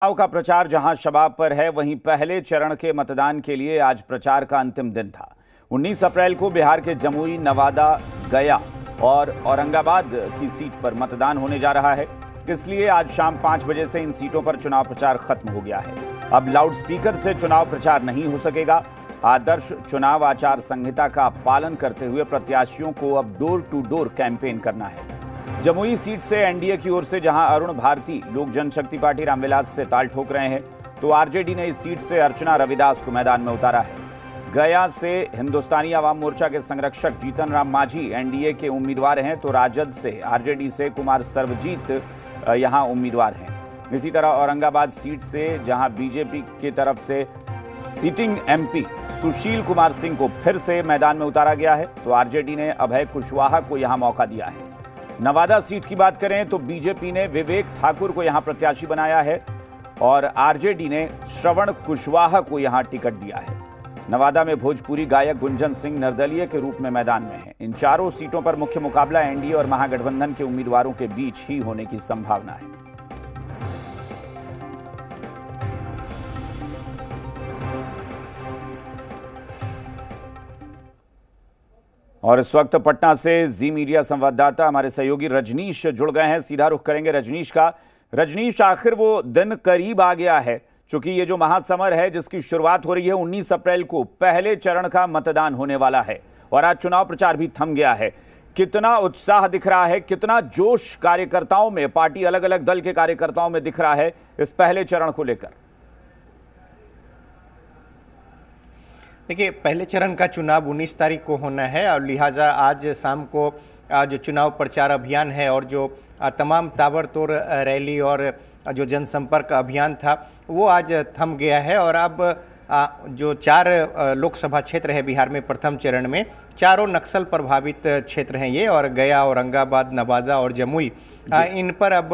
चुनाव का प्रचार जहां शबाब पर है, वहीं पहले चरण के मतदान के लिए आज प्रचार का अंतिम दिन था। 19 अप्रैल को बिहार के जमुई, नवादा, गया और औरंगाबाद की सीट पर मतदान होने जा रहा है। इसलिए आज शाम 5 बजे से इन सीटों पर चुनाव प्रचार खत्म हो गया है। अब लाउडस्पीकर से चुनाव प्रचार नहीं हो सकेगा। आदर्श चुनाव आचार संहिता का पालन करते हुए प्रत्याशियों को अब डोर टू डोर कैंपेन करना है। जमुई सीट से एनडीए की ओर से जहां अरुण भारती लोक जनशक्ति पार्टी रामविलास से ताल ठोक रहे हैं, तो आरजेडी ने इस सीट से अर्चना रविदास को मैदान में उतारा है। गया से हिंदुस्तानी आवाम मोर्चा के संरक्षक जीतन राम मांझी एनडीए के उम्मीदवार हैं, तो राजद से आरजेडी से कुमार सर्वजीत यहां उम्मीदवार हैं। इसी तरह औरंगाबाद सीट से जहां बीजेपी की तरफ से सिटिंग एमपी सुशील कुमार सिंह को फिर से मैदान में उतारा गया है, तो आरजेडी ने अभय कुशवाहा को यहां मौका दिया है। नवादा सीट की बात करें तो बीजेपी ने विवेक ठाकुर को यहां प्रत्याशी बनाया है और आरजेडी ने श्रवण कुशवाहा को यहां टिकट दिया है। नवादा में भोजपुरी गायक गुंजन सिंह निर्दलीय के रूप में मैदान में हैं। इन चारों सीटों पर मुख्य मुकाबला एनडीए और महागठबंधन के उम्मीदवारों के बीच ही होने की संभावना है। और इस वक्त पटना से जी मीडिया संवाददाता हमारे सहयोगी रजनीश जुड़ गए हैं। सीधा रुख करेंगे रजनीश का। रजनीश, आखिर वो दिन करीब आ गया है, क्योंकि ये जो महासमर है जिसकी शुरुआत हो रही है 19 अप्रैल को पहले चरण का मतदान होने वाला है और आज चुनाव प्रचार भी थम गया है। कितना उत्साह दिख रहा है, कितना जोश कार्यकर्ताओं में, पार्टी अलग अलग दल के कार्यकर्ताओं में दिख रहा है इस पहले चरण को लेकर? देखिए, पहले चरण का चुनाव 19 तारीख को होना है और लिहाजा आज शाम को जो चुनाव प्रचार अभियान है और जो तमाम ताबड़तोड़ रैली और जो जनसंपर्क अभियान था वो आज थम गया है। और अब जो 4 लोकसभा क्षेत्र है बिहार में प्रथम चरण में, चारों नक्सल प्रभावित क्षेत्र हैं ये, और गया, औरंगाबाद, नवादा और जमुई, इन पर अब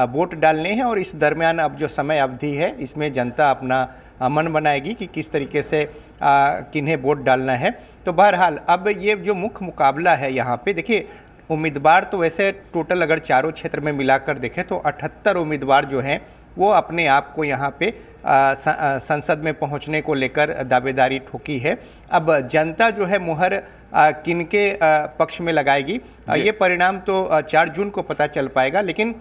वोट डालने हैं। और इस दरमियान अब जो समय अवधि है इसमें जनता अपना मन बनाएगी कि किस तरीके से किन्हें वोट डालना है। तो बहरहाल अब ये जो मुख्य मुकाबला है यहाँ पे, देखिए उम्मीदवार तो वैसे टोटल अगर चारों क्षेत्र में मिलाकर देखें तो 78 उम्मीदवार जो हैं वो अपने आप को यहाँ पे संसद में पहुँचने को लेकर दावेदारी ठोकी है। अब जनता जो है मुहर किनके पक्ष में लगाएगी, ये परिणाम तो 4 जून को पता चल पाएगा। लेकिन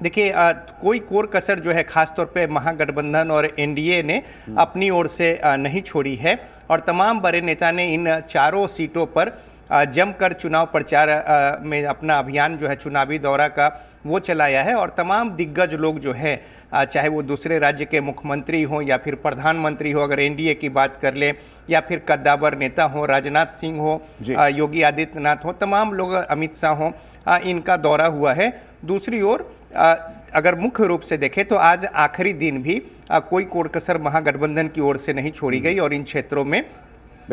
देखिए, कोई कोर कसर जो है खासतौर पे महागठबंधन और एनडीए ने अपनी ओर से नहीं छोड़ी है और तमाम बड़े नेता ने इन चारों सीटों पर जमकर चुनाव प्रचार में अपना अभियान जो है चुनावी दौरा का वो चलाया है। और तमाम दिग्गज लोग जो हैं, चाहे वो दूसरे राज्य के मुख्यमंत्री हों या फिर प्रधानमंत्री हो, अगर एनडीए की बात कर लें, या फिर कद्दावर नेता हो, राजनाथ सिंह हो, योगी आदित्यनाथ हो, तमाम लोग, अमित शाह हो, इनका दौरा हुआ है। दूसरी ओर अगर मुख्य रूप से देखें तो आज आखिरी दिन भी कोई कोर कसर महागठबंधन की ओर से नहीं छोड़ी गई और इन क्षेत्रों में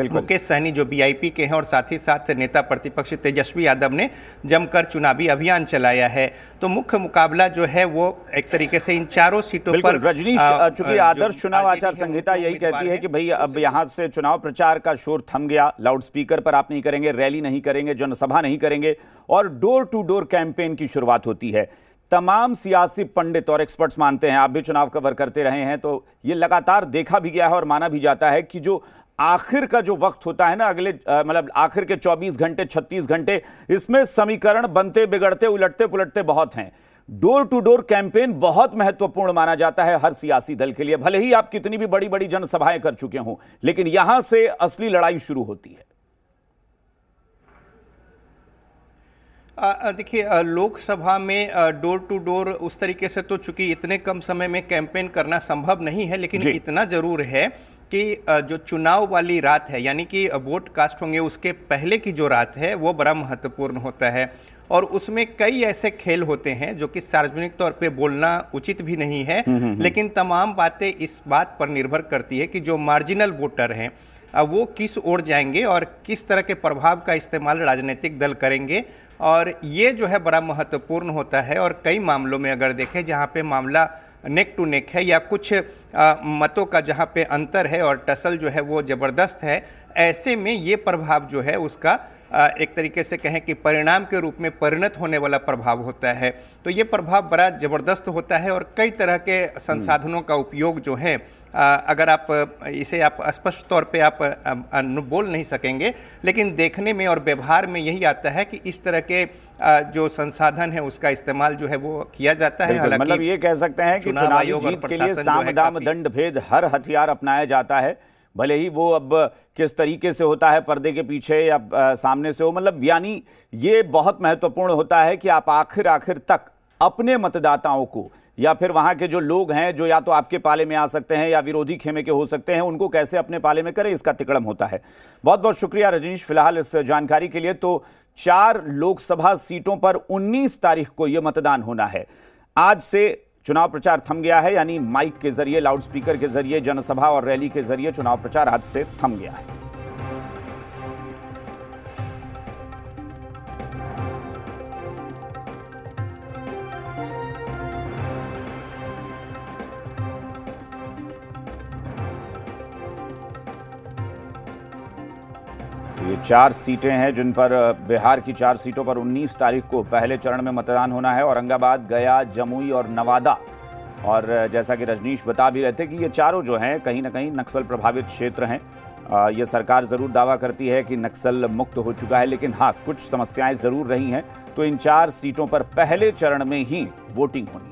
मुकेश सहनी जो वीआईपी के हैं और साथ ही साथ नेता प्रतिपक्ष तेजस्वी यादव ने जमकर चुनावी अभियान चलाया है। तो मुख्य मुकाबला जो है वो एक तरीके से इन चारों सीटों पर। रजनीश, चूंकि आदर्श चुनाव आचार संहिता यही कहती है कि भाई अब यहाँ से चुनाव प्रचार का शोर थम गया, लाउडस्पीकर पर आप नहीं करेंगे, रैली नहीं करेंगे, जनसभा नहीं करेंगे और डोर टू डोर कैंपेन की शुरुआत होती है। तमाम सियासी पंडित और एक्सपर्ट्स मानते हैं, आप भी चुनाव कवर करते रहे हैं, तो ये लगातार देखा भी गया है और माना भी जाता है कि जो आखिर का जो वक्त होता है ना, अगले मतलब आखिर के 24 घंटे 36 घंटे, इसमें समीकरण बनते बिगड़ते उलटते पुलटते बहुत हैं। डोर टू डोर कैंपेन बहुत महत्वपूर्ण माना जाता है हर सियासी दल के लिए, भले ही आप कितनी भी बड़ी बड़ी जनसभाएं कर चुके हों, लेकिन यहां से असली लड़ाई शुरू होती है। देखिए, लोकसभा में डोर टू डोर उस तरीके से तो चूंकि इतने कम समय में कैंपेन करना संभव नहीं है, लेकिन इतना जरूर है कि जो चुनाव वाली रात है, यानी कि वोट कास्ट होंगे उसके पहले की जो रात है वो बड़ा महत्वपूर्ण होता है। और उसमें कई ऐसे खेल होते हैं जो कि सार्वजनिक तौर पे बोलना उचित भी नहीं है, लेकिन तमाम बातें इस बात पर निर्भर करती है कि जो मार्जिनल वोटर हैं वो किस ओर जाएंगे और किस तरह के प्रभाव का इस्तेमाल राजनीतिक दल करेंगे। और ये जो है बड़ा महत्वपूर्ण होता है। और कई मामलों में अगर देखें जहाँ पे मामला नेक टू नेक है या कुछ मतों का जहाँ पे अंतर है और टसल जो है वो ज़बरदस्त है, ऐसे में ये प्रभाव जो है उसका एक तरीके से कहें कि परिणाम के रूप में परिणत होने वाला प्रभाव होता है। तो ये प्रभाव बड़ा ज़बरदस्त होता है और कई तरह के संसाधनों का उपयोग जो है, अगर आप इसे आप स्पष्ट तौर पे आप बोल नहीं सकेंगे, लेकिन देखने में और व्यवहार में यही आता है कि इस तरह के जो संसाधन है उसका इस्तेमाल जो है वो किया जाता है। हालांकि मतलब ये कह सकते हैं कि चुनावी जीत के लिए साम दाम दंड भेद हर हथियार अपनाया जाता है, भले ही वो अब किस तरीके से होता है, पर्दे के पीछे या सामने से हो। मतलब यानी ये बहुत महत्वपूर्ण होता है कि आप आखिर तक अपने मतदाताओं को या फिर वहां के जो लोग हैं जो या तो आपके पाले में आ सकते हैं या विरोधी खेमे के हो सकते हैं, उनको कैसे अपने पाले में करें, इसका तिकड़म होता है। बहुत बहुत शुक्रिया रजनीश फिलहाल इस जानकारी के लिए। तो 4 लोकसभा सीटों पर 19 तारीख को यह मतदान होना है। आज से चुनाव प्रचार थम गया है, यानी माइक के जरिए, लाउडस्पीकर के जरिए, जनसभा और रैली के जरिए चुनाव प्रचार आज से थम गया है। ये 4 सीटें हैं जिन पर बिहार की 4 सीटों पर 19 तारीख को पहले चरण में मतदान होना है। औरंगाबाद, गया, जमुई और नवादा। और जैसा कि रजनीश बता भी रहे थे कि ये चारों जो हैं कहीं ना कहीं नक्सल प्रभावित क्षेत्र हैं। ये सरकार ज़रूर दावा करती है कि नक्सल मुक्त हो चुका है, लेकिन हाँ, कुछ समस्याएं ज़रूर रही हैं। तो इन 4 सीटों पर पहले चरण में ही वोटिंग होनी है।